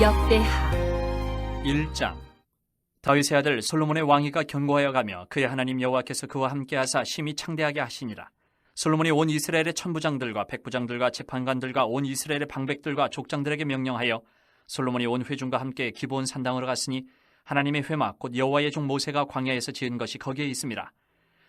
역대하 1장. 다윗의 아들 솔로몬의 왕위가 견고하여 가며 그의 하나님 여호와께서 그와 함께하사 심히 창대하게 하시니라. 솔로몬이 온 이스라엘의 천부장들과 백부장들과 재판관들과 온 이스라엘의 방백들과 족장들에게 명령하여 솔로몬이 온 회중과 함께 기브온 산당으로 갔으니 하나님의 회막 곧 여호와의 종 모세가 광야에서 지은 것이 거기에 있음이라.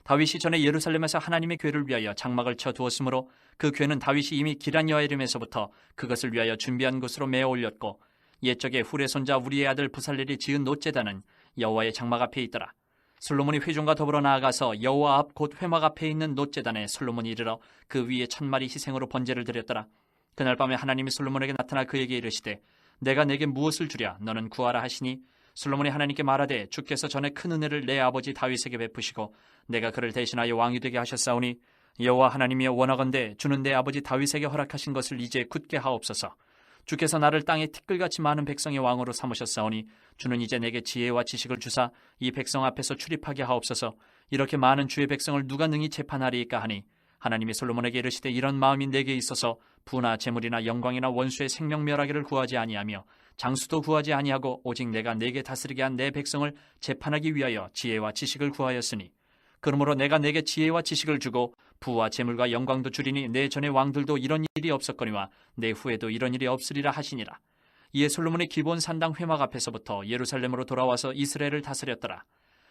다윗이 전에 예루살렘에서 하나님의 궤를 위하여 장막을 쳐 두었으므로 그 궤는 다윗이 이미 기란 여아림에서부터 그것을 위하여 준비한 곳으로 메어 올렸고 옛적에 훌의 손자 우리의 아들 부살렐이 지은 놋제단은 여호와의 장막 앞에 있더라. 솔로몬이 회중과 더불어 나아가서 여호와 앞 곧 회막 앞에 있는 놋제단에 솔로몬이 이르러 그 위에 1000마리 희생으로 번제를 드렸더라. 그날 밤에 하나님이 솔로몬에게 나타나 그에게 이르시되 내가 내게 무엇을 주랴 너는 구하라 하시니 솔로몬이 하나님께 말하되 주께서 전에 큰 은혜를 내 아버지 다윗에게 베푸시고 내가 그를 대신하여 왕이 되게 하셨사오니 여호와 하나님이여 원하건대 주는 내 아버지 다윗에게 허락하신 것을 이제 굳게 하옵소서. 주께서 나를 땅에 티끌같이 많은 백성의 왕으로 삼으셨사오니 주는 이제 내게 지혜와 지식을 주사 이 백성 앞에서 출입하게 하옵소서. 이렇게 많은 주의 백성을 누가 능히 재판하리이까 하니 하나님이 솔로몬에게 이르시되 이런 마음이 내게 있어서 부나 재물이나 영광이나 원수의 생명 멸하기를 구하지 아니하며 장수도 구하지 아니하고 오직 내가 내게 다스리게 한 내 백성을 재판하기 위하여 지혜와 지식을 구하였으니 그러므로 내가 내게 지혜와 지식을 주고 부와 재물과 영광도 주리니 내 전의 왕들도 이런 일이 없었거니와 내 후에도 이런 일이 없으리라 하시니라. 이에 솔로몬이 기브온 산당 회막 앞에서부터 예루살렘으로 돌아와서 이스라엘을 다스렸더라.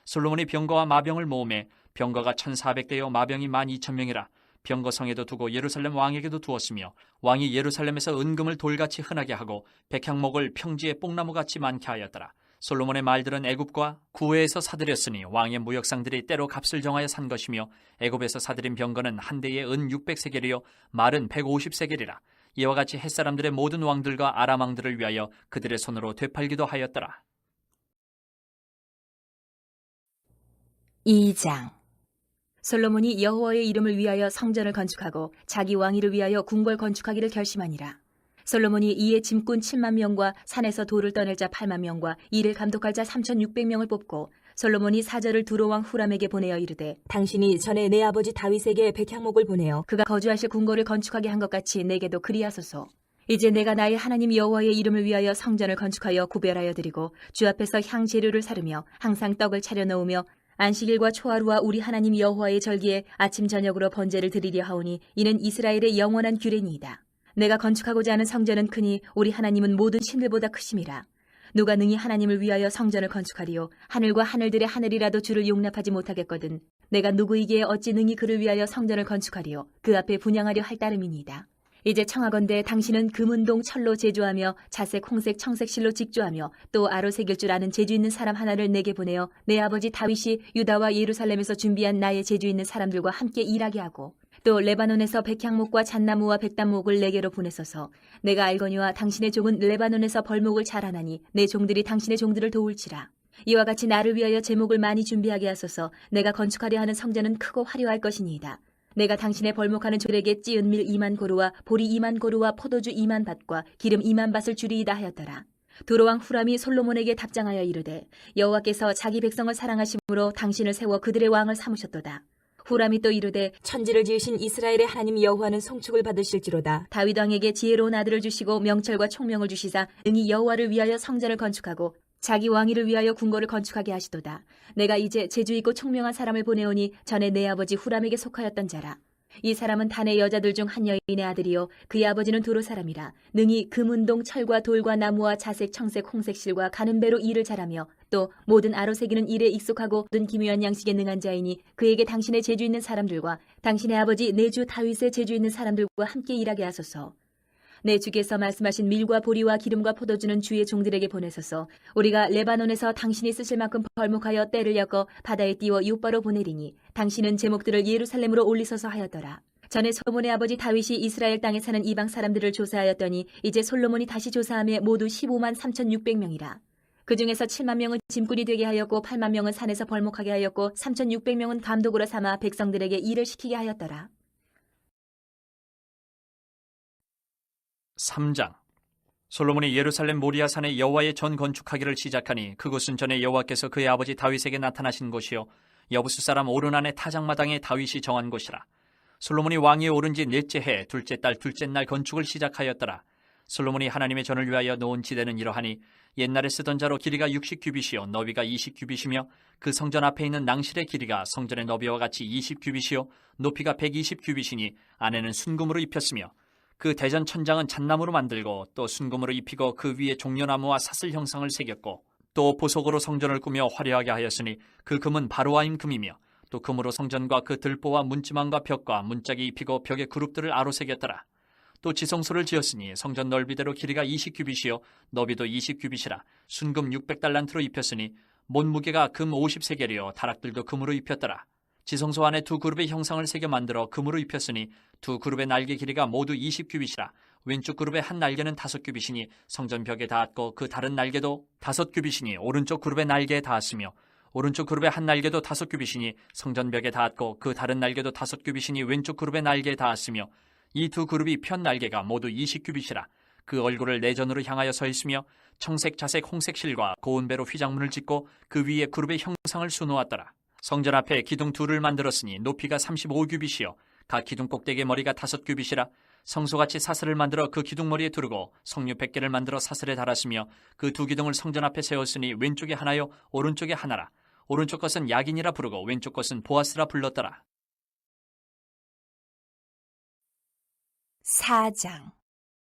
솔로몬이 병거와 마병을 모으매 병거가 1400대요 마병이 12000명이라. 병거 성에도 두고 예루살렘 왕에게도 두었으며 왕이 예루살렘에서 은금을 돌같이 흔하게 하고 백향목을 평지에 뽕나무같이 많게 하였더라. 솔로몬의 말들은 애굽과 구회에서 사들였으니 왕의 무역상들이 때로 값을 정하여 산 것이며 애굽에서 사들인 병거는 한 대에 은 600세겔이요 말은 150세겔이라. 이와 같이 햇사람들의 모든 왕들과 아람 왕들을 위하여 그들의 손으로 되팔기도 하였더라. 2장 솔로몬이 여호와의 이름을 위하여 성전을 건축하고 자기 왕위를 위하여 궁궐 건축하기를 결심하니라. 솔로몬이 이에 짐꾼 7만 명과 산에서 돌을 떠낼 자 8만 명과 이를 감독할 자 3600명을 뽑고 솔로몬이 사절을 두로 왕 후람에게 보내어 이르되 당신이 전에 내 아버지 다윗에게 백향목을 보내어 그가 거주하실 궁궐을 건축하게 한 것 같이 내게도 그리하소서. 이제 내가 나의 하나님 여호와의 이름을 위하여 성전을 건축하여 구별하여 드리고 주 앞에서 향 재료를 사르며 항상 떡을 차려 놓으며 안식일과 초하루와 우리 하나님 여호와의 절기에 아침 저녁으로 번제를 드리려 하오니 이는 이스라엘의 영원한 규례니이다. 내가 건축하고자 하는 성전은 크니 우리 하나님은 모든 신들보다 크심이라. 누가 능히 하나님을 위하여 성전을 건축하리요 하늘과 하늘들의 하늘이라도 주를 용납하지 못하겠거든. 내가 누구이기에 어찌 능히 그를 위하여 성전을 건축하리요 그 앞에 분향하려 할 따름이니이다. 이제 청하건대 당신은 금은동 철로 제조하며 자색 홍색 청색 실로 직조하며 또 아로 새길 줄 아는 재주 있는 사람 하나를 내게 보내어 내 아버지 다윗이 유다와 예루살렘에서 준비한 나의 재주 있는 사람들과 함께 일하게 하고 또 레바논에서 백향목과 잣나무와 백단목을 내게로 보내소서. 내가 알거니와 당신의 종은 레바논에서 벌목을 잘하나니 내 종들이 당신의 종들을 도울지라. 이와 같이 나를 위하여 제목을 많이 준비하게 하소서. 내가 건축하려 하는 성전은 크고 화려할 것이니이다. 내가 당신의 벌목하는 종들에게 찌은 밀 2만 고루와 보리 2만 고루와 포도주 2만 밭과 기름 2만 밭을 주리이다 하였더라. 두로왕 후람이 솔로몬에게 답장하여 이르되 여호와께서 자기 백성을 사랑하심으로 당신을 세워 그들의 왕을 삼으셨도다. 후람이 또 이르되 천지를 지으신 이스라엘의 하나님 여호와는 송축을 받으실지로다. 다윗 왕에게 지혜로운 아들을 주시고 명철과 총명을 주시사 능히 여호와를 위하여 성전을 건축하고 자기 왕위를 위하여 궁궐을 건축하게 하시도다. 내가 이제 재주있고 총명한 사람을 보내오니 전에 내 아버지 후람에게 속하였던 자라. 이 사람은 단의 여자들 중 한 여인의 아들이요 그의 아버지는 두로 사람이라. 능히 금은동 철과 돌과 나무와 자색 청색 홍색 실과 가는 배로 일을 잘하며 또 모든 아로 새기는 일에 익숙하고 모든 기묘한 양식에 능한 자이니 그에게 당신의 재주 있는 사람들과 당신의 아버지 내 주 다윗의 재주 있는 사람들과 함께 일하게 하소서. 내 주께서 말씀하신 밀과 보리와 기름과 포도주는 주의 종들에게 보내소서. 우리가 레바논에서 당신이 쓰실 만큼 벌목하여 떼를 엮어 바다에 띄워 육바로 보내리니 당신은 제목들을 예루살렘으로 올리소서 하였더라. 전에 솔로몬의 아버지 다윗이 이스라엘 땅에 사는 이방 사람들을 조사하였더니 이제 솔로몬이 다시 조사하며 모두 15만 3600명이라. 그 중에서 7만 명은 짐꾼이 되게 하였고 8만 명은 산에서 벌목하게 하였고 3600명은 감독으로 삼아 백성들에게 일을 시키게 하였더라. 3장. 솔로몬이 예루살렘 모리아산에 여호와의 전 건축하기를 시작하니 그곳은 전에 여호와께서 그의 아버지 다윗에게 나타나신 곳이요 여부스 사람 오르난의 타작마당에 다윗이 정한 곳이라. 솔로몬이 왕위에 오른 지 넷째 해 둘째 달 둘째 날 건축을 시작하였더라. 솔로몬이 하나님의 전을 위하여 놓은 지대는 이러하니 옛날에 쓰던 자로 길이가 60규빗이요 너비가 20규빗이며 그 성전 앞에 있는 낭실의 길이가 성전의 너비와 같이 20규빗이요 높이가 120규빗이니 안에는 순금으로 입혔으며 그 대전 천장은 잣나무로 만들고 또 순금으로 입히고 그 위에 종려나무와 사슬 형상을 새겼고 또 보석으로 성전을 꾸며 화려하게 하였으니 그 금은 바로아임 금이며 또 금으로 성전과 그 들보와 문지망과 벽과 문짝이 입히고 벽에 그룹들을 아로 새겼더라. 또 지성소를 지었으니 성전 넓이대로 길이가 20규빗이요 너비도 20규빗이라 순금 600달란트로 입혔으니 못무게가 금 50세겔이요 다락들도 금으로 입혔더라. 지성소 안에 두 그룹의 형상을 새겨 만들어 금으로 입혔으니 두 그룹의 날개 길이가 모두 20규빗이라 왼쪽 그룹의 한 날개는 5규빗이니 성전 벽에 닿았고 그 다른 날개도 5규빗이니 오른쪽 그룹의 날개에 닿았으며 오른쪽 그룹의 한 날개도 5규빗이니 성전 벽에 닿았고 그 다른 날개도 5규빗이니 왼쪽 그룹의 날개에 닿았으며 이 두 그룹이 편 날개가 모두 20규빗이라 그 얼굴을 내전으로 향하여 서 있으며 청색, 자색, 홍색 실과 고운 배로 휘장문을 짓고 그 위에 그룹의 형상을 수놓았더라. 성전 앞에 기둥 둘을 만들었으니 높이가 35규빗이요 각 기둥 꼭대기의 머리가 5규빗이라 성소같이 사슬을 만들어 그 기둥 머리에 두르고 석류 100개를 만들어 사슬에 달았으며 그 두 기둥을 성전 앞에 세웠으니 왼쪽에 하나요 오른쪽에 하나라. 오른쪽 것은 야긴이라 부르고 왼쪽 것은 보아스라 불렀더라. 4장.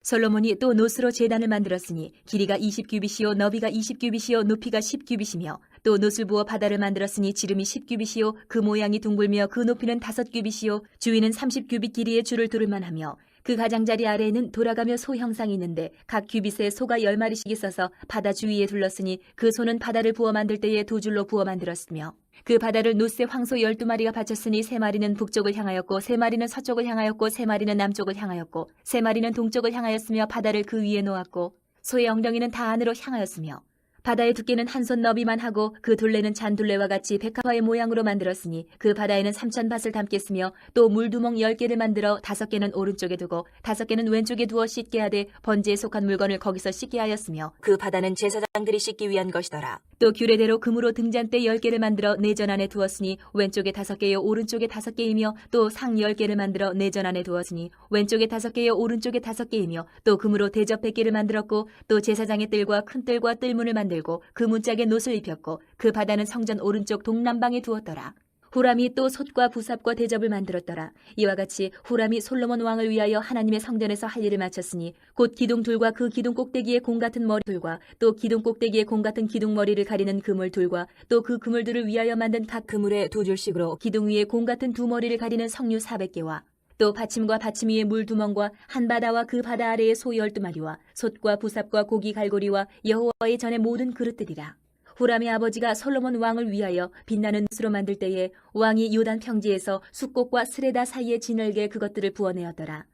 솔로몬이 또 노스로 제단을 만들었으니 길이가 20규빗이요 너비가 20규빗이요 높이가 10규빗이며 또 노스를 부어 바다를 만들었으니 지름이 10규빗이요 그 모양이 둥글며 그 높이는 5규빗이요 주위는 30규빗 길이의 줄을 두를만 하며 그 가장자리 아래에는 돌아가며 소 형상이 있는데 각 규빗에 소가 10마리씩 있어서 바다 주위에 둘렀으니 그 소는 바다를 부어 만들 때에 두 줄로 부어 만들었으며 그 바다를 노스에 황소 12마리가 바쳤으니 3마리는 북쪽을 향하였고 3마리는 서쪽을 향하였고 3마리는 남쪽을 향하였고 3마리는 동쪽을 향하였으며 바다를 그 위에 놓았고 소의 엉덩이는 다 안으로 향하였으며 바다의 두께는 한 손 너비만 하고 그 둘레는 잔둘레와 같이 백합화의 모양으로 만들었으니 그 바다에는 3,000밭을 담겠으며 또 물두멍 10개를 만들어 5개는 오른쪽에 두고 5개는 왼쪽에 두어 씻게 하되 번제에 속한 물건을 거기서 씻게 하였으며 그 바다는 제사장들이 씻기 위한 것이더라. 또 규례대로 금으로 등잔대 10개를 만들어 내전 안에 두었으니 왼쪽에 5개요 오른쪽에 5개이며 또 상 10개를 만들어 내전 안에 두었으니 왼쪽에 5개요 오른쪽에 5개이며 또 금으로 대접 100개를 만들었고 또 제사장의 뜰과 큰 뜰과 뜰문을 만들고 그 문짝에 놋을 입혔고 그 바다는 성전 오른쪽 동남방에 두었더라. 후람이 또 솥과 부삽과 대접을 만들었더라. 이와 같이 후람이 솔로몬 왕을 위하여 하나님의 성전에서 할 일을 마쳤으니 곧 기둥 둘과 그 기둥 꼭대기에 공 같은 머리 둘과 또 기둥 꼭대기에 공 같은 기둥 머리를 가리는 그물 둘과 또 그 그물들을 위하여 만든 각 그물에 두 줄씩으로 기둥 위에 공 같은 두 머리를 가리는 석류 400개와 또 받침과 받침 위에 물두멍과 한 바다와 그 바다 아래에 소 12마리와 솥과 부삽과 고기 갈고리와 여호와의 전의 모든 그릇들이라. 후람의 아버지가 솔로몬 왕을 위하여 빛나는 솥으로 만들 때에 왕이 요단 평지에서 숫꽃과 스레다 사이에 진흙에 그것들을 부어내었더라.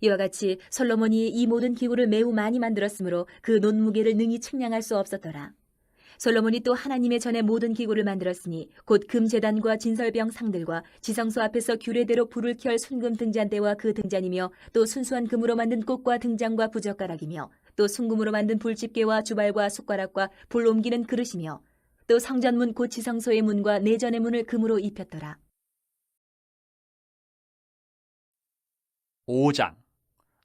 이와 같이 솔로몬이 이 모든 기구를 매우 많이 만들었으므로 그 논무게를 능히 측량할 수 없었더라. 솔로몬이 또 하나님의 전에 모든 기구를 만들었으니 곧 금제단과 진설병 상들과 지성소 앞에서 규례대로 불을 켤 순금 등잔대와 그 등잔이며 또 순수한 금으로 만든 꽃과 등잔과 부젓가락이며 또 순금으로 만든 불집게와 주발과 숟가락과 불 옮기는 그릇이며 또 성전문 곧 지성소의 문과 내전의 문을 금으로 입혔더라. 5장.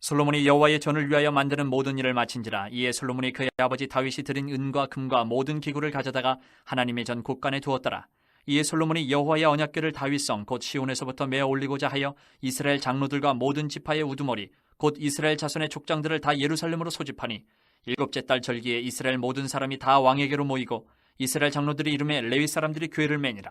솔로몬이 여호와의 전을 위하여 만드는 모든 일을 마친지라. 이에 솔로몬이 그의 아버지 다윗이 드린 은과 금과 모든 기구를 가져다가 하나님의 전 곳간에 두었더라. 이에 솔로몬이 여호와의 언약궤를 다윗성 곧 시온에서부터 메어 올리고자 하여 이스라엘 장로들과 모든 지파의 우두머리 곧 이스라엘 자손의 족장들을 다 예루살렘으로 소집하니 7째 달 절기에 이스라엘 모든 사람이 다 왕에게로 모이고 이스라엘 장로들이 이름에 레위 사람들이 궤를 매니라.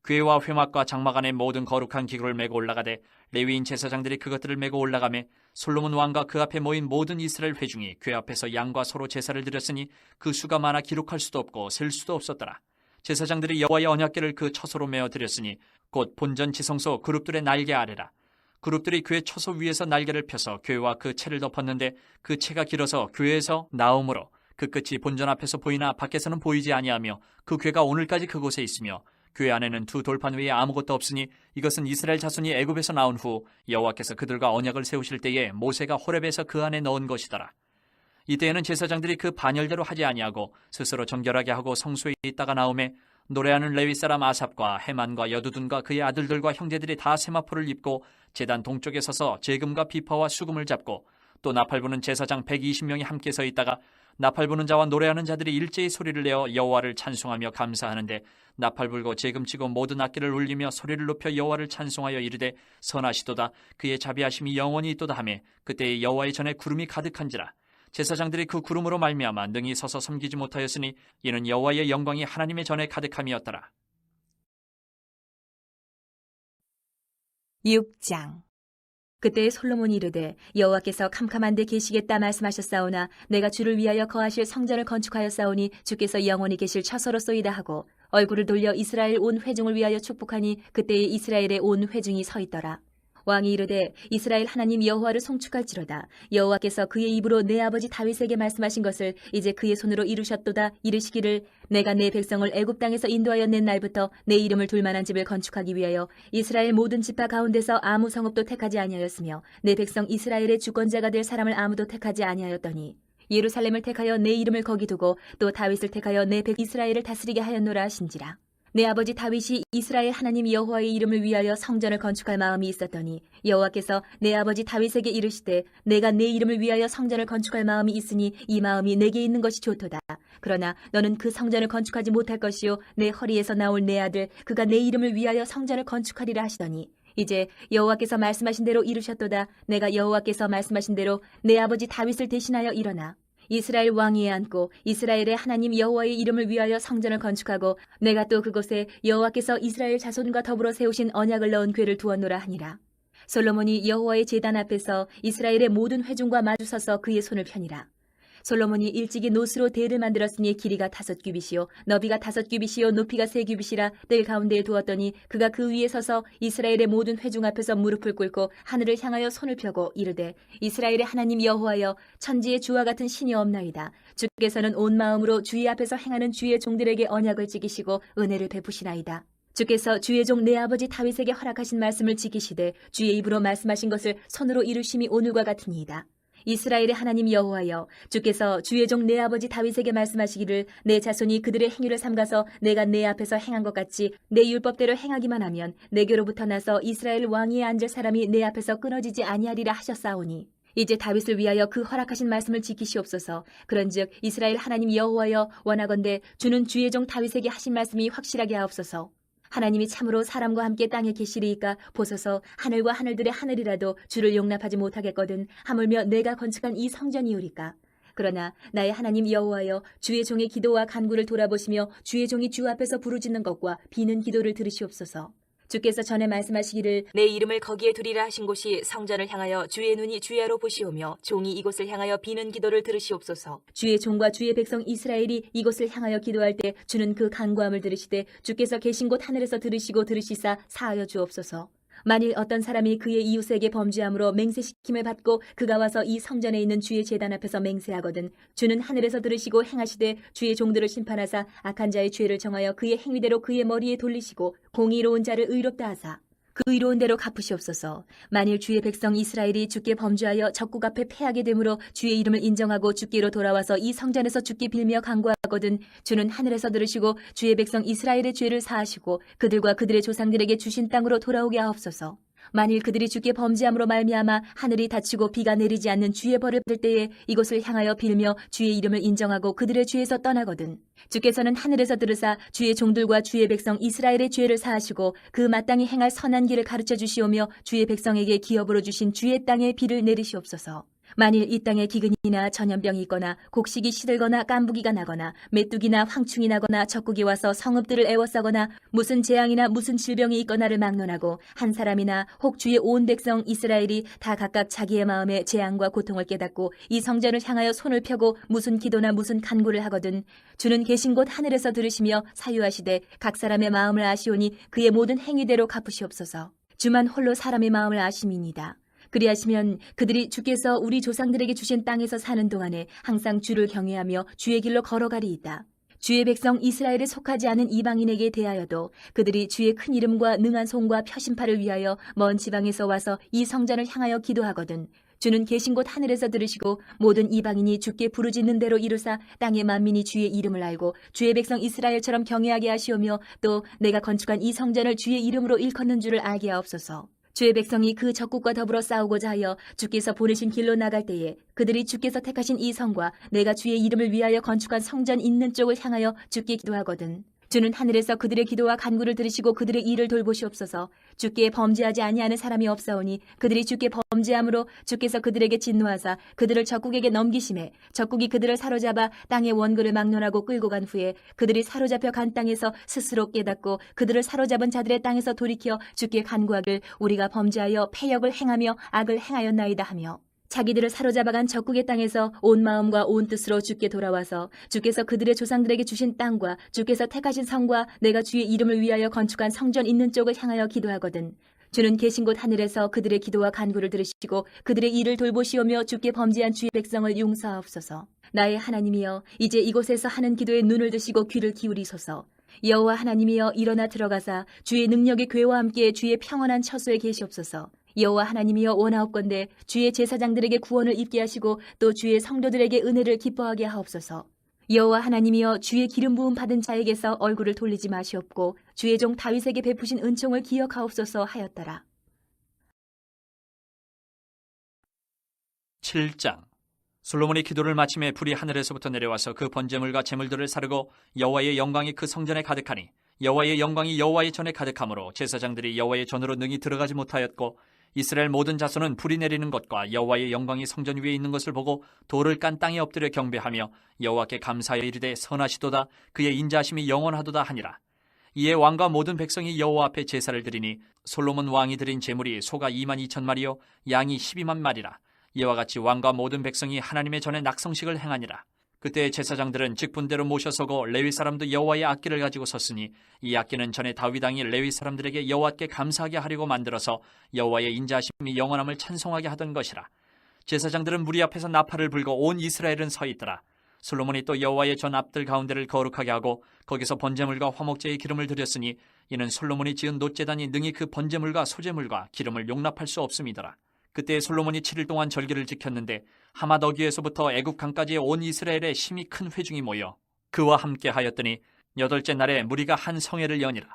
궤와 회막과 장막 안에 모든 거룩한 기구를 메고 올라가되 레위인 제사장들이 그것들을 메고 올라가매 솔로몬 왕과 그 앞에 모인 모든 이스라엘 회중이 궤 앞에서 양과 소로 제사를 드렸으니 그 수가 많아 기록할 수도 없고 셀 수도 없었더라. 제사장들이 여호와의 언약궤를 그 처소로 메어 드렸으니 곧 본전 지성소 그룹들의 날개 아래라. 그룹들이 궤 처소 위에서 날개를 펴서 궤와 그 채를 덮었는데 그 채가 길어서 궤에서 나옴으로 그 끝이 본전 앞에서 보이나 밖에서는 보이지 아니하며 그 궤가 오늘까지 그곳에 있으며 궤 안에는 두 돌판 외에 아무것도 없으니 이것은 이스라엘 자손이 애굽에서 나온 후 여호와께서 그들과 언약을 세우실 때에 모세가 호렙에서 그 안에 넣은 것이더라. 이때에는 제사장들이 그 반열대로 하지 아니하고 스스로 정결하게 하고 성소에 있다가 나오매 노래하는 레위 사람 아삽과 헤만과 여두둔과 그의 아들들과 형제들이 다 세마포를 입고 제단 동쪽에 서서 제금과 비파와 수금을 잡고 또 나팔 부는 제사장 120명이 함께 서 있다가 나팔 부는 자와 노래하는 자들이 일제히 소리를 내어 여호와를 찬송하며 감사하는데 나팔 불고 재금치고 모든 악기를 울리며 소리를 높여 여호와를 찬송하여 이르되 선하시도다 그의 자비하심이 영원히 있도다 하매 그때에 여호와의 전에 구름이 가득한지라 제사장들이 그 구름으로 말미암아 능히 서서 섬기지 못하였으니 이는 여호와의 영광이 하나님의 전에 가득함이었더라. 6장. 그때 솔로몬이 이르되 여호와께서 캄캄한 데 계시겠다 말씀하셨사오나 내가 주를 위하여 거하실 성전을 건축하였사오니 주께서 영원히 계실 처소로소이다 하고 얼굴을 돌려 이스라엘 온 회중을 위하여 축복하니 그때에 이스라엘의 온 회중이 서 있더라. 왕이 이르되 이스라엘 하나님 여호와를 송축할지로다. 여호와께서 그의 입으로 내 아버지 다윗에게 말씀하신 것을 이제 그의 손으로 이루셨도다. 이르시기를 내가 내 백성을 애굽 땅에서 인도하여 낸 날부터 내 이름을 둘 만한 집을 건축하기 위하여 이스라엘 모든 지파 가운데서 아무 성읍도 택하지 아니하였으며 내 백성 이스라엘의 주권자가 될 사람을 아무도 택하지 아니하였더니 예루살렘을 택하여 내 이름을 거기 두고 또 다윗을 택하여 내 백 이스라엘을 다스리게 하였노라 하신지라. 내 아버지 다윗이 이스라엘 하나님 여호와의 이름을 위하여 성전을 건축할 마음이 있었더니 여호와께서 내 아버지 다윗에게 이르시되 내가 내 이름을 위하여 성전을 건축할 마음이 있으니 이 마음이 내게 있는 것이 좋도다. 그러나 너는 그 성전을 건축하지 못할 것이요 내 허리에서 나올 내 아들 그가 내 이름을 위하여 성전을 건축하리라 하시더니 이제 여호와께서 말씀하신 대로 이루셨도다. 내가 여호와께서 말씀하신 대로 내 아버지 다윗을 대신하여 일어나 이스라엘 왕위에 앉고 이스라엘의 하나님 여호와의 이름을 위하여 성전을 건축하고 내가 또 그곳에 여호와께서 이스라엘 자손과 더불어 세우신 언약을 넣은 궤를 두었노라 하니라. 솔로몬이 여호와의 제단 앞에서 이스라엘의 모든 회중과 마주서서 그의 손을 펴니라. 솔로몬이 일찍이 노스로 대를 만들었으니 길이가 5규빗이요 너비가 5규빗이요 높이가 3규빗이라 뜰 가운데에 두었더니 그가 그 위에 서서 이스라엘의 모든 회중 앞에서 무릎을 꿇고 하늘을 향하여 손을 펴고 이르되 이스라엘의 하나님 여호와여 천지에 주와 같은 신이 없나이다. 주께서는 온 마음으로 주의 앞에서 행하는 주의 종들에게 언약을 지키시고 은혜를 베푸시나이다. 주께서 주의 종 내 아버지 다윗에게 허락하신 말씀을 지키시되 주의 입으로 말씀하신 것을 손으로 이루심이 오늘과 같으니이다. 이스라엘의 하나님 여호와여 주께서 주의 종 내 아버지 다윗에게 말씀하시기를 내 자손이 그들의 행위를 삼가서 내가 내 앞에서 행한 것 같이 내 율법대로 행하기만 하면 내게로부터 나서 이스라엘 왕위에 앉을 사람이 내 앞에서 끊어지지 아니하리라 하셨사오니 이제 다윗을 위하여 그 허락하신 말씀을 지키시옵소서. 그런즉 이스라엘 하나님 여호와여 원하건대 주는 주의 종 다윗에게 하신 말씀이 확실하게 하옵소서. 하나님이 참으로 사람과 함께 땅에 계시리이까 보소서 하늘과 하늘들의 하늘이라도 주를 용납하지 못하겠거든 하물며 내가 건축한 이 성전이오리까. 그러나 나의 하나님 여호와여 주의 종의 기도와 간구를 돌아보시며 주의 종이 주 앞에서 부르짖는 것과 비는 기도를 들으시옵소서. 주께서 전에 말씀하시기를 내 이름을 거기에 두리라 하신 곳이 성전을 향하여 주의 눈이 주야로 보시오며 종이 이곳을 향하여 비는 기도를 들으시옵소서. 주의 종과 주의 백성 이스라엘이 이곳을 향하여 기도할 때 주는 그 간구함을 들으시되 주께서 계신 곳 하늘에서 들으시고 들으시사 사하여 주옵소서. 만일 어떤 사람이 그의 이웃에게 범죄함으로 맹세시킴을 받고 그가 와서 이 성전에 있는 주의 제단 앞에서 맹세하거든 주는 하늘에서 들으시고 행하시되 주의 종들을 심판하사 악한 자의 죄를 정하여 그의 행위대로 그의 머리에 돌리시고 공의로운 자를 의롭다 하사 그 의로운 대로 갚으시옵소서. 만일 주의 백성 이스라엘이 주께 범죄하여 적국 앞에 패하게 되므로 주의 이름을 인정하고 주께로 돌아와서 이 성전에서 주께 빌며 간구하거든 주는 하늘에서 들으시고 주의 백성 이스라엘의 죄를 사하시고 그들과 그들의 조상들에게 주신 땅으로 돌아오게 하옵소서. 만일 그들이 주께 범죄함으로 말미암아 하늘이 닫히고 비가 내리지 않는 주의 벌을 받을 때에 이곳을 향하여 빌며 주의 이름을 인정하고 그들의 죄에서 떠나거든 주께서는 하늘에서 들으사 주의 종들과 주의 백성 이스라엘의 죄를 사하시고 그 마땅히 행할 선한 길을 가르쳐 주시오며 주의 백성에게 기업으로 주신 주의 땅에 비를 내리시옵소서. 만일 이 땅에 기근이나 전염병이 있거나 곡식이 시들거나 깐부기가 나거나 메뚜기나 황충이 나거나 적국이 와서 성읍들을 애워싸거나 무슨 재앙이나 무슨 질병이 있거나를 막론하고 한 사람이나 혹 주의 온 백성 이스라엘이 다 각각 자기의 마음에 재앙과 고통을 깨닫고 이 성전을 향하여 손을 펴고 무슨 기도나 무슨 간구를 하거든 주는 계신 곳 하늘에서 들으시며 사유하시되 각 사람의 마음을 아시오니 그의 모든 행위대로 갚으시옵소서. 주만 홀로 사람의 마음을 아심이니이다. 그리하시면 그들이 주께서 우리 조상들에게 주신 땅에서 사는 동안에 항상 주를 경외하며 주의 길로 걸어가리이다. 주의 백성 이스라엘에 속하지 않은 이방인에게 대하여도 그들이 주의 큰 이름과 능한 손과 표심팔을 위하여 먼 지방에서 와서 이 성전을 향하여 기도하거든 주는 계신 곳 하늘에서 들으시고 모든 이방인이 주께 부르짖는 대로 이루사 땅의 만민이 주의 이름을 알고 주의 백성 이스라엘처럼 경외하게 하시오며 또 내가 건축한 이 성전을 주의 이름으로 일컫는 줄을 알게 하옵소서. 주의 백성이 그 적국과 더불어 싸우고자 하여 주께서 보내신 길로 나갈 때에 그들이 주께서 택하신 이 성과 내가 주의 이름을 위하여 건축한 성전 있는 쪽을 향하여 주께 기도하거든. 주는 하늘에서 그들의 기도와 간구를 들으시고 그들의 일을 돌보시옵소서. 주께 범죄하지 아니하는 사람이 없사오니 그들이 주께 범죄함으로 주께서 그들에게 진노하사 그들을 적국에게 넘기심에 적국이 그들을 사로잡아 땅의 원그를 막론하고 끌고 간 후에 그들이 사로잡혀 간 땅에서 스스로 깨닫고 그들을 사로잡은 자들의 땅에서 돌이켜 주께 간구하길 우리가 범죄하여 패역을 행하며 악을 행하였나이다 하며 자기들을 사로잡아간 적국의 땅에서 온 마음과 온 뜻으로 주께 돌아와서 주께서 그들의 조상들에게 주신 땅과 주께서 택하신 성과 내가 주의 이름을 위하여 건축한 성전 있는 쪽을 향하여 기도하거든. 주는 계신 곳 하늘에서 그들의 기도와 간구를 들으시고 그들의 일을 돌보시오며 주께 범죄한 주의 백성을 용서하옵소서. 나의 하나님이여 이제 이곳에서 하는 기도에 눈을 드시고 귀를 기울이소서. 여호와 하나님이여 일어나 들어가사 주의 능력의 궤와 함께 주의 평안한 처소에 계시옵소서. 여호와 하나님이여 원하옵건대 주의 제사장들에게 구원을 입게 하시고 또 주의 성도들에게 은혜를 기뻐하게 하옵소서. 여호와 하나님이여 주의 기름 부음 받은 자에게서 얼굴을 돌리지 마시옵고 주의 종 다윗에게 베푸신 은총을 기억하옵소서 하였더라. 7장. 솔로몬이 기도를 마침에 불이 하늘에서부터 내려와서 그 번제물과 제물들을 사르고 여호와의 영광이 그 성전에 가득하니 여호와의 영광이 여호와의 전에 가득하므로 제사장들이 여호와의 전으로 능히 들어가지 못하였고 이스라엘 모든 자손은 불이 내리는 것과 여호와의 영광이 성전 위에 있는 것을 보고 돌을 깐 땅에 엎드려 경배하며 여호와께 감사하여 이르되 선하시도다 그의 인자하심이 영원하도다 하니라. 이에 왕과 모든 백성이 여호와 앞에 제사를 드리니 솔로몬 왕이 드린 제물이 소가 22,000마리요 양이 12,000마리라. 이와 같이 왕과 모든 백성이 하나님의 전에 낙성식을 행하니라. 그때 제사장들은 직분대로 모셔서고 레위 사람도 여호와의 악기를 가지고 섰으니 이 악기는 전에 다윗 왕이 레위 사람들에게 여호와께 감사하게 하려고 만들어서 여호와의 인자하심이 영원함을 찬송하게 하던 것이라. 제사장들은 무리 앞에서 나팔을 불고 온 이스라엘은 서 있더라. 솔로몬이 또 여호와의 전 앞들 가운데를 거룩하게 하고 거기서 번제물과 화목제의 기름을 드렸으니 이는 솔로몬이 지은 놋제단이 능히 그 번제물과 소제물과 기름을 용납할 수 없음이더라. 그때 솔로몬이 7일 동안 절기를 지켰는데 하맛 어귀에서부터 애굽 강까지의 온 이스라엘에 심히 큰 회중이 모여 그와 함께 하였더니 8째 날에 무리가 한 성회를 여니라.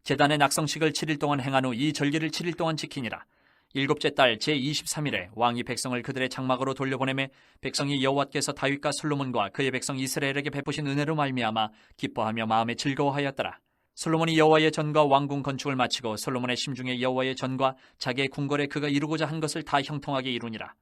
제단의 낙성식을 7일 동안 행한 후 이 절기를 7일 동안 지키니라. 7째 달 제23일에 왕이 백성을 그들의 장막으로 돌려보내매 백성이 여호와께서 다윗과 솔로몬과 그의 백성 이스라엘에게 베푸신 은혜로 말미암아 기뻐하며 마음에 즐거워하였더라. 솔로몬이 여호와의 전과 왕궁 건축을 마치고 솔로몬의 심중에 여호와의 전과 자기의 궁궐에 그가 이루고자 한 것을 다 형통하게 이루니라.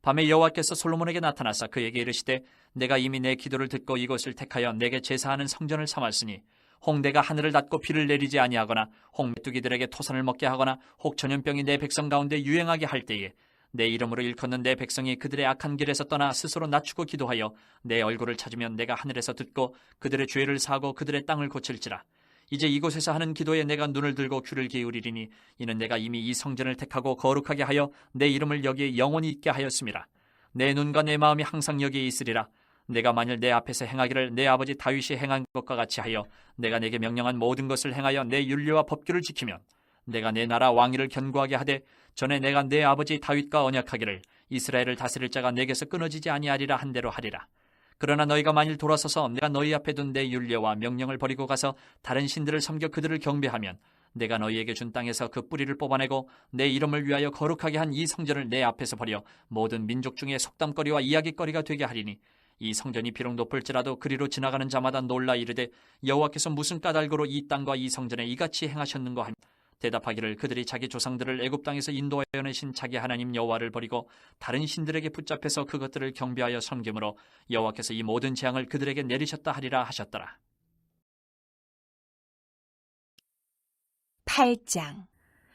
밤에 여호와께서 솔로몬에게 나타나사 그에게 이르시되 내가 이미 내 기도를 듣고 이곳을 택하여 내게 제사하는 성전을 삼았으니 홍대가 하늘을 닫고 비를 내리지 아니하거나 홍 메뚜기들에게 토산을 먹게 하거나 혹 전염병이 내 백성 가운데 유행하게 할 때에 내 이름으로 일컫는 내 백성이 그들의 악한 길에서 떠나 스스로 낮추고 기도하여 내 얼굴을 찾으면 내가 하늘에서 듣고 그들의 죄를 사하고 그들의 땅을 고칠지라. 이제 이곳에서 하는 기도에 내가 눈을 들고 귀를 기울이리니 이는 내가 이미 이 성전을 택하고 거룩하게 하여 내 이름을 여기에 영원히 있게 하였음이라. 내 눈과 내 마음이 항상 여기에 있으리라. 내가 만일 내 앞에서 행하기를 내 아버지 다윗이 행한 것과 같이 하여 내가 내게 명령한 모든 것을 행하여 내 율례와 법규를 지키면 내가 내 나라 왕위를 견고하게 하되 전에 내가 내 아버지 다윗과 언약하기를 이스라엘을 다스릴 자가 내게서 끊어지지 아니하리라 한 대로 하리라. 그러나 너희가 만일 돌아서서 내가 너희 앞에 둔 내 율례와 명령을 버리고 가서 다른 신들을 섬겨 그들을 경배하면 내가 너희에게 준 땅에서 그 뿌리를 뽑아내고 내 이름을 위하여 거룩하게 한 이 성전을 내 앞에서 버려 모든 민족 중에 속담거리와 이야기거리가 되게 하리니 이 성전이 비록 높을지라도 그리로 지나가는 자마다 놀라 이르되 여호와께서 무슨 까닭으로 이 땅과 이 성전에 이같이 행하셨는가 하며 대답하기를 그들이 자기 조상들을 애굽 땅에서 인도하여 내신 자기 하나님 여호와를 버리고 다른 신들에게 붙잡혀서 그것들을 경배하여 섬김으로 여호와께서 이 모든 재앙을 그들에게 내리셨다 하리라 하셨더라. 8장.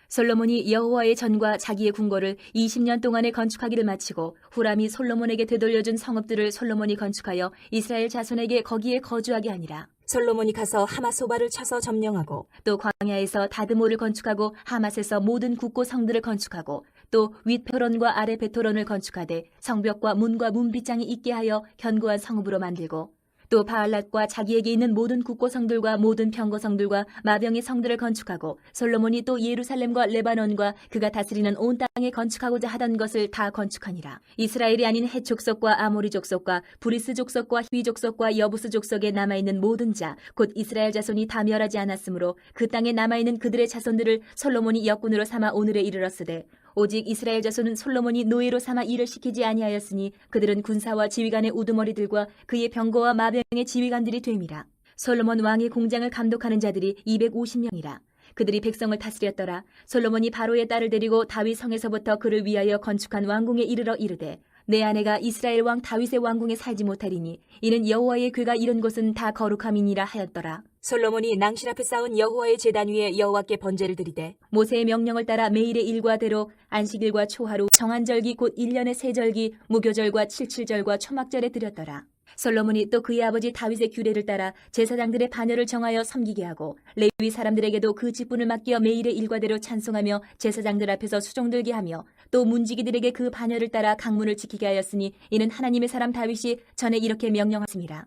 솔로몬이 여호와의 전과 자기의 궁궐을 20년 동안에 건축하기를 마치고 후람이 솔로몬에게 되돌려준 성읍들을 솔로몬이 건축하여 이스라엘 자손에게 거기에 거주하게 하니라. 솔로몬이 가서 하맛소바를 쳐서 점령하고 또 광야에서 다드모를 건축하고 하맛에서 모든 국고 성들을 건축하고 또 윗베토론과 아래 베토론을 건축하되 성벽과 문과 문빗장이 있게 하여 견고한 성읍으로 만들고 또 바알랏과 자기에게 있는 모든 국고성들과 모든 병거성들과 마병의 성들을 건축하고 솔로몬이 또 예루살렘과 레바논과 그가 다스리는 온 땅에 건축하고자 하던 것을 다 건축하니라. 이스라엘이 아닌 헷 족속과 아모리 족속과 브리스 족속과 히위 족속과 여부스 족속에 남아있는 모든 자 곧 이스라엘 자손이 다 멸하지 않았으므로 그 땅에 남아있는 그들의 자손들을 솔로몬이 역군으로 삼아 오늘에 이르렀으되 오직 이스라엘 자손은 솔로몬이 노예로 삼아 일을 시키지 아니하였으니 그들은 군사와 지휘관의 우두머리들과 그의 병거와 마병의 지휘관들이 됨이라. 솔로몬 왕의 공장을 감독하는 자들이 250명이라. 그들이 백성을 다스렸더라. 솔로몬이 바로의 딸을 데리고 다윗 성에서부터 그를 위하여 건축한 왕궁에 이르러 이르되 내 아내가 이스라엘 왕 다윗의 왕궁에 살지 못하리니 이는 여호와의 궤가 이른 곳은 다 거룩함이니라 하였더라. 솔로몬이 낭실 앞에 쌓은 여호와의 제단 위에 여호와께 번제를 드리되 모세의 명령을 따라 매일의 일과대로 안식일과 초하루 정한 절기 곧 1년의 세 절기 무교절과 칠칠절과 초막절에 드렸더라. 솔로몬이 또 그의 아버지 다윗의 규례를 따라 제사장들의 반열을 정하여 섬기게 하고 레위 사람들에게도 그 직분을 맡겨 매일의 일과대로 찬송하며 제사장들 앞에서 수종들게 하며 또 문지기들에게 그 반열을 따라 강문을 지키게 하였으니 이는 하나님의 사람 다윗이 전에 이렇게 명령하였습니다.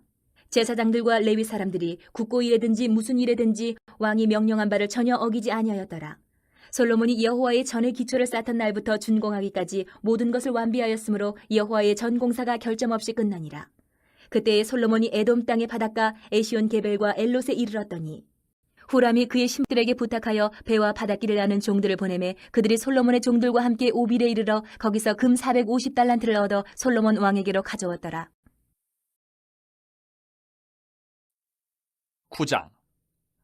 제사장들과 레위 사람들이 국고일에든지 무슨 일에든지 왕이 명령한 바를 전혀 어기지 아니하였더라. 솔로몬이 여호와의 전의 기초를 쌓던 날부터 준공하기까지 모든 것을 완비하였으므로 여호와의 전 공사가 결점 없이 끝나니라. 그때에 솔로몬이 에돔 땅의 바닷가 에시온 게벨과 엘롯에 이르렀더니 후람이 그의 신들에게 부탁하여 배와 바닷길을 아는 종들을 보내매 그들이 솔로몬의 종들과 함께 오빌에 이르러 거기서 금 450달란트를 얻어 솔로몬 왕에게로 가져왔더라. 9장.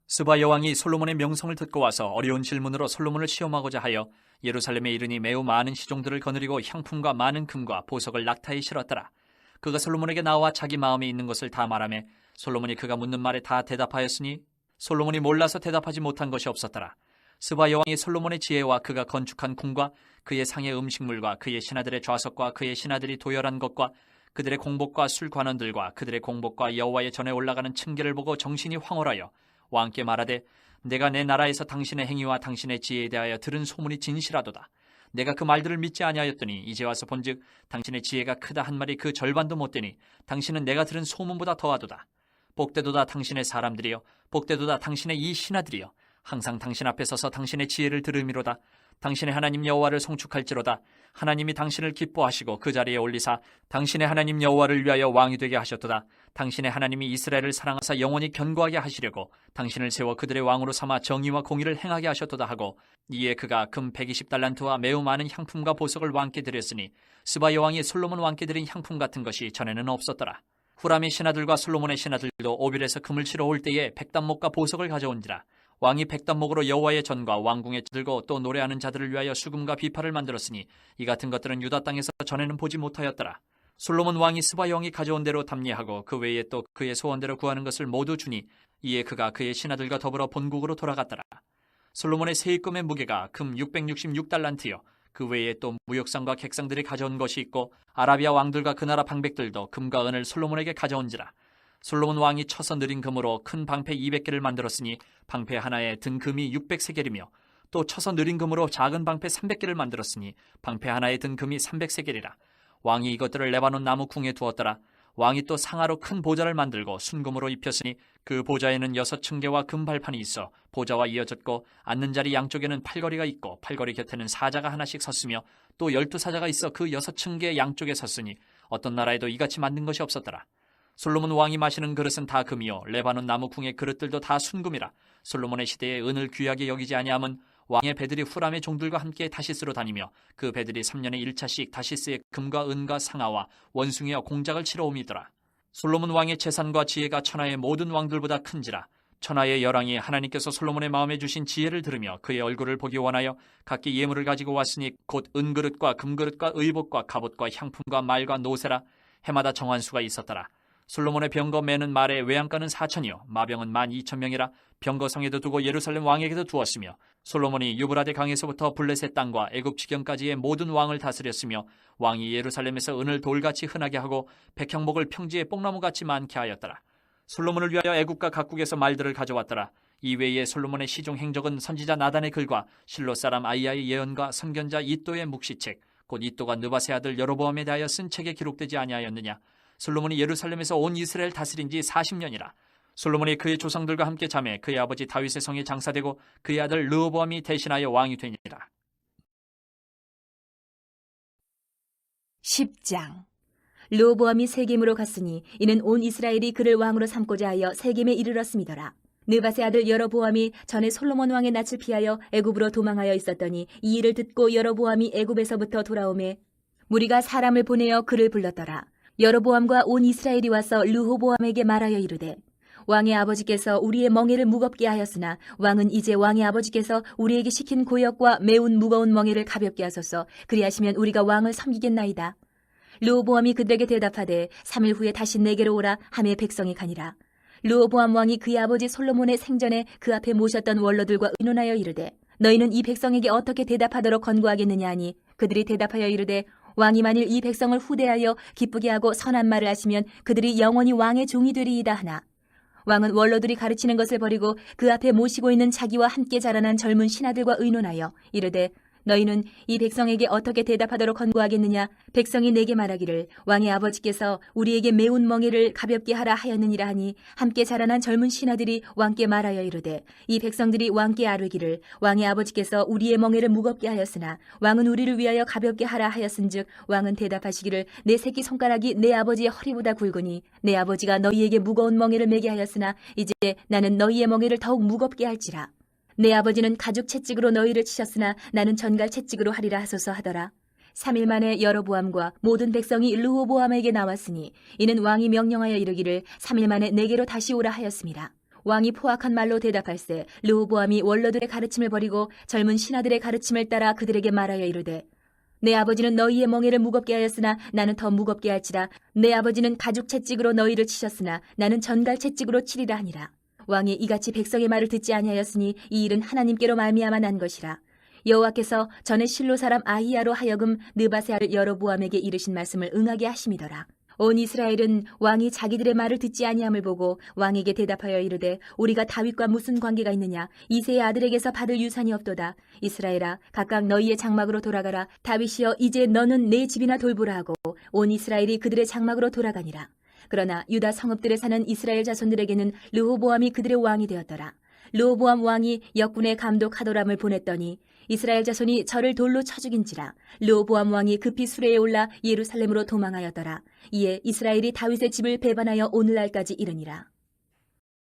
스바 여왕이 솔로몬의 명성을 듣고 와서 어려운 질문으로 솔로몬을 시험하고자 하여 예루살렘에 이르니 매우 많은 시종들을 거느리고 향품과 많은 금과 보석을 낙타에 실었더라. 그가 솔로몬에게 나와 자기 마음에 있는 것을 다 말하매 솔로몬이 그가 묻는 말에 다 대답하였으니 솔로몬이 몰라서 대답하지 못한 것이 없었더라. 스바 여왕이 솔로몬의 지혜와 그가 건축한 궁과 그의 상의 음식물과 그의 신하들의 좌석과 그의 신하들이 도열한 것과 그들의 공복과 술 관원들과 그들의 공복과 여호와의 전에 올라가는 층계를 보고 정신이 황홀하여 왕께 말하되 내가 내 나라에서 당신의 행위와 당신의 지혜에 대하여 들은 소문이 진실하도다. 내가 그 말들을 믿지 아니하였더니 이제 와서 본즉 당신의 지혜가 크다 한 말이 그 절반도 못 되니 당신은 내가 들은 소문보다 더하도다. 복되도다 당신의 사람들이여 복되도다 당신의 이 신하들이여 항상 당신 앞에 서서 당신의 지혜를 들음이로다. 당신의 하나님 여호와를 송축할지로다. 하나님이 당신을 기뻐하시고 그 자리에 올리사 당신의 하나님 여호와를 위하여 왕이 되게 하셨도다. 당신의 하나님이 이스라엘을 사랑하사 영원히 견고하게 하시려고 당신을 세워 그들의 왕으로 삼아 정의와 공의를 행하게 하셨도다 하고 이에 그가 금 120달란트와 매우 많은 향품과 보석을 왕께 드렸으니 스바 여왕이 솔로몬 왕께 드린 향품 같은 것이 전에는 없었더라. 후람의 신하들과 솔로몬의 신하들도 오빌에서 금을 치러 올 때에 백단목과 보석을 가져온지라. 왕이 백단목으로 여호와의 전과 왕궁에 들고 또 노래하는 자들을 위하여 수금과 비파를 만들었으니 이 같은 것들은 유다 땅에서 전에는 보지 못하였더라. 솔로몬 왕이 스바 여왕이 가져온 대로 답례하고 그 외에 또 그의 소원대로 구하는 것을 모두 주니 이에 그가 그의 신하들과 더불어 본국으로 돌아갔더라. 솔로몬의 세입금의 무게가 금 666달란트요 그 외에 또 무역상과 객상들이 가져온 것이 있고 아라비아 왕들과 그 나라 방백들도 금과 은을 솔로몬에게 가져온지라. 솔로몬 왕이 쳐서 느린 금으로 큰 방패 200개를 만들었으니 방패 하나에 든 금이 600세겔이며 또 쳐서 느린 금으로 작은 방패 300개를 만들었으니 방패 하나에 든 금이 300세겔이라. 왕이 이것들을 레바논 나무 궁에 두었더라. 왕이 또 상하로 큰 보좌를 만들고 순금으로 입혔으니 그 보좌에는 6층계와 금 발판이 있어 보좌와 이어졌고 앉는 자리 양쪽에는 팔걸이가 있고 팔걸이 곁에는 사자가 하나씩 섰으며 또 12사자가 있어 그 6층계 양쪽에 섰으니 어떤 나라에도 이같이 만든 것이 없었더라. 솔로몬 왕이 마시는 그릇은 다 금이요 레바논 나무 궁의 그릇들도 다 순금이라. 솔로몬의 시대에 은을 귀하게 여기지 아니함은 왕의 배들이 후람의 종들과 함께 다시스로 다니며 그 배들이 3년에 1차씩 다시스의 금과 은과 상아와 원숭이와 공작을 치러 옴이더라. 솔로몬 왕의 재산과 지혜가 천하의 모든 왕들보다 큰지라. 천하의 열왕이 하나님께서 솔로몬의 마음에 주신 지혜를 들으며 그의 얼굴을 보기 원하여 각기 예물을 가지고 왔으니 곧 은그릇과 금그릇과 의복과 갑옷과 향품과 말과 노새라. 해마다 정한 수가 있었더라. 솔로몬의 병거 매는 말의 외양간은 4천이요 마병은 12,000명이라. 병거성에도 두고 예루살렘 왕에게도 두었으며 솔로몬이 유브라데 강에서부터 블레셋 땅과 애굽 지경까지의 모든 왕을 다스렸으며 왕이 예루살렘에서 은을 돌같이 흔하게 하고 백향목을 평지에 뽕나무같이 많게 하였더라. 솔로몬을 위하여 애굽과 각국에서 말들을 가져왔더라. 이외에 솔로몬의 시종 행적은 선지자 나단의 글과 실로 사람 아이야의 예언과 선견자 이또의 묵시책 곧 이또가 느바세 아들 여로보암에 대하여 쓴 책에 기록되지 아니하였느냐. 솔로몬이 예루살렘에서 온 이스라엘 다스린 지 40년이라. 솔로몬이 그의 조상들과 함께 잠에 그의 아버지 다윗의 성에 장사되고 그의 아들 르호보암이 대신하여 왕이 되니라. 10장. 르호보암이 세겜으로 갔으니 이는 온 이스라엘이 그를 왕으로 삼고자 하여 세겜에 이르렀음이더라. 느밧의 아들 여로보암이 전에 솔로몬 왕의 낯을 피하여 애굽으로 도망하여 있었더니 이 일을 듣고 여로보암이 애굽에서부터 돌아오매 무리가 사람을 보내어 그를 불렀더라. 여로보암과 온 이스라엘이 와서 르호보암에게 말하여 이르되 왕의 아버지께서 우리의 멍에를 무겁게 하였으나 왕은 이제 왕의 아버지께서 우리에게 시킨 고역과 매운 무거운 멍에를 가볍게 하소서. 그리하시면 우리가 왕을 섬기겠나이다. 르호보암이 그들에게 대답하되 3일 후에 다시 내게로 오라 하매 백성이 가니라. 르호보암 왕이 그의 아버지 솔로몬의 생전에 그 앞에 모셨던 원로들과 의논하여 이르되 너희는 이 백성에게 어떻게 대답하도록 권고하겠느냐 하니 그들이 대답하여 이르되 왕이 만일 이 백성을 후대하여 기쁘게 하고 선한 말을 하시면 그들이 영원히 왕의 종이 되리이다 하나 왕은 원로들이 가르치는 것을 버리고 그 앞에 모시고 있는 자기와 함께 자라난 젊은 신하들과 의논하여 이르되 너희는 이 백성에게 어떻게 대답하도록 권고하겠느냐. 백성이 내게 말하기를 왕의 아버지께서 우리에게 매운 멍에를 가볍게 하라 하였느니라 하니 함께 자라난 젊은 신하들이 왕께 말하여 이르되 이 백성들이 왕께 아뢰기를 왕의 아버지께서 우리의 멍에를 무겁게 하였으나 왕은 우리를 위하여 가볍게 하라 하였은즉 왕은 대답하시기를 내 새끼 손가락이 내 아버지의 허리보다 굵으니 내 아버지가 너희에게 무거운 멍에를 매게 하였으나 이제 나는 너희의 멍에를 더욱 무겁게 할지라. 내 아버지는 가죽 채찍으로 너희를 치셨으나 나는 전갈 채찍으로 하리라 하소서 하더라. 3일 만에 여로보암과 모든 백성이 르호보암에게 나왔으니 이는 왕이 명령하여 이르기를 3일 만에 내게로 다시 오라 하였습니다. 왕이 포악한 말로 대답할세 르호보암이 원로들의 가르침을 버리고 젊은 신하들의 가르침을 따라 그들에게 말하여 이르되 내 아버지는 너희의 멍에를 무겁게 하였으나 나는 더 무겁게 할지라. 내 아버지는 가죽 채찍으로 너희를 치셨으나 나는 전갈 채찍으로 치리라 하니라. 왕이 이같이 백성의 말을 듣지 아니하였으니 이 일은 하나님께로 말미암아 난 것이라. 여호와께서 전에 실로 사람 아히야로 하여금 느밧의 아들 여로보암에게 이르신 말씀을 응하게 하심이더라. 온 이스라엘은 왕이 자기들의 말을 듣지 아니함을 보고 왕에게 대답하여 이르되 우리가 다윗과 무슨 관계가 있느냐. 이새의 아들에게서 받을 유산이 없도다. 이스라엘아 각각 너희의 장막으로 돌아가라. 다윗이여 이제 너는 내 집이나 돌보라 하고 온 이스라엘이 그들의 장막으로 돌아가니라. 그러나 유다 성읍들에 사는 이스라엘 자손들에게는 르호보암이 그들의 왕이 되었더라. 르호보암 왕이 역군의 감독 하도람을 보냈더니 이스라엘 자손이 저를 돌로 쳐 죽인지라. 르호보암 왕이 급히 수레에 올라 예루살렘으로 도망하였더라. 이에 이스라엘이 다윗의 집을 배반하여 오늘날까지 이르니라.